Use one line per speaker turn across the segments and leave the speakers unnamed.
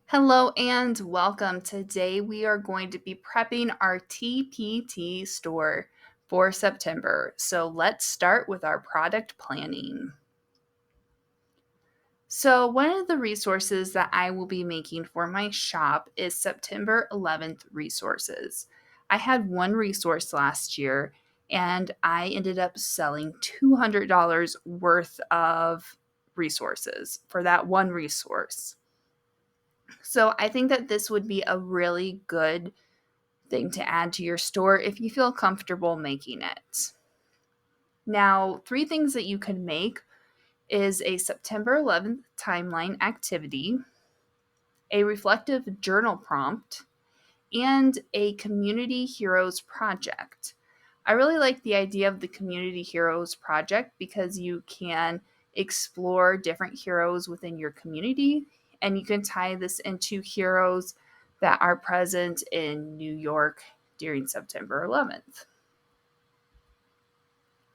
Hello and welcome. Today we are going to be prepping our TPT store for September. So let's start with our product planning. So, one of the resources that I will be making for my shop is September 11th resources. I had one resource last year and I ended up selling $200 worth of resources for that one resource. So I think that this would be a really good thing to add to your store if you feel comfortable making it. Now, three things that you can make is a September 11th timeline activity, a reflective journal prompt, and a community heroes project. I really like the idea of the community heroes project because you can explore different heroes within your community and you can tie this into heroes that are present in New York during September 11th.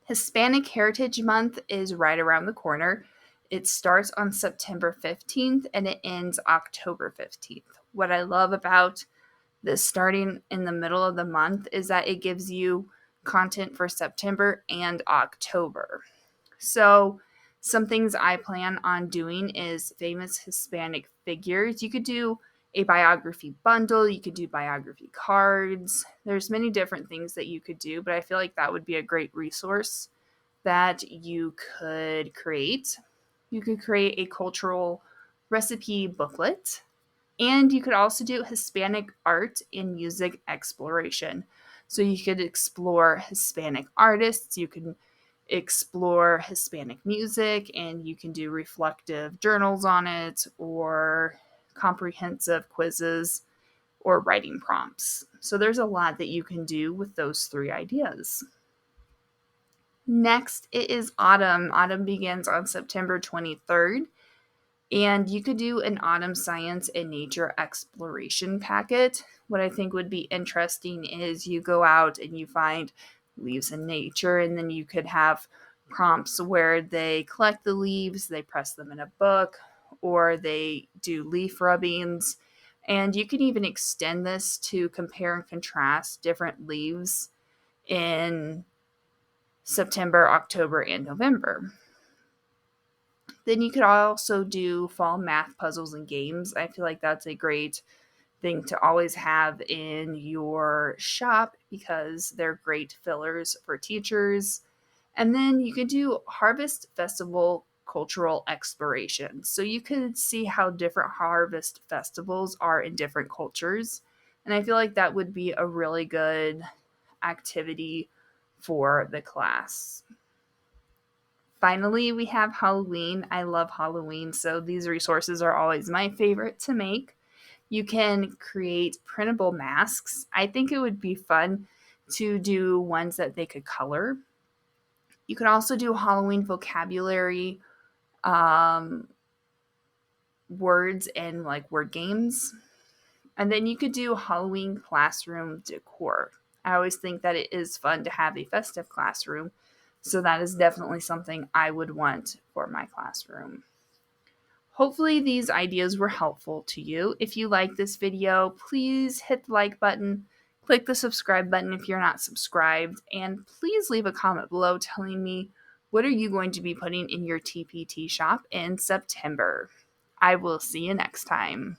Hispanic Heritage Month is right around the corner. It starts on September 15th and it ends October 15th. What I love about this starting in the middle of the month is that it gives you content for September and October. So, some things I plan on doing is famous Hispanic figures. You could do a biography bundle, you could do biography cards. There's many different things that you could do, but I feel like that would be a great resource that you could create. You could create a cultural recipe booklet, and you could also do Hispanic art and music exploration. So you could explore Hispanic artists, you can explore Hispanic music, and you can do reflective journals on it or comprehensive quizzes or writing prompts. So there's a lot that you can do with those three ideas. Next, it is autumn. Autumn begins on September 23rd. And you could do an autumn science and nature exploration packet. What I think would be interesting is you go out and you find leaves in nature, and then you could have prompts where they collect the leaves, they press them in a book, or they do leaf rubbings. And you can even extend this to compare and contrast different leaves in September, October, and November. Then you could also do fall math puzzles and games. I feel like that's a great thing to always have in your shop because they're great fillers for teachers. And then you could do Harvest Festival cultural exploration. So you could see how different harvest festivals are in different cultures. And I feel like that would be a really good activity for the class. Finally, we have Halloween. I love Halloween, so these resources are always my favorite to make. You can create printable masks. I think it would be fun to do ones that they could color. You could also do Halloween vocabulary um, words and like word games. And then you could do Halloween classroom decor. I always think that it is fun to have a festive classroom. So that is definitely something I would want for my classroom. Hopefully these ideas were helpful to you. If you like this video, please hit the like button, click the subscribe button if you're not subscribed, and please leave a comment below telling me what are you going to be putting in your TPT shop in September. I will see you next time.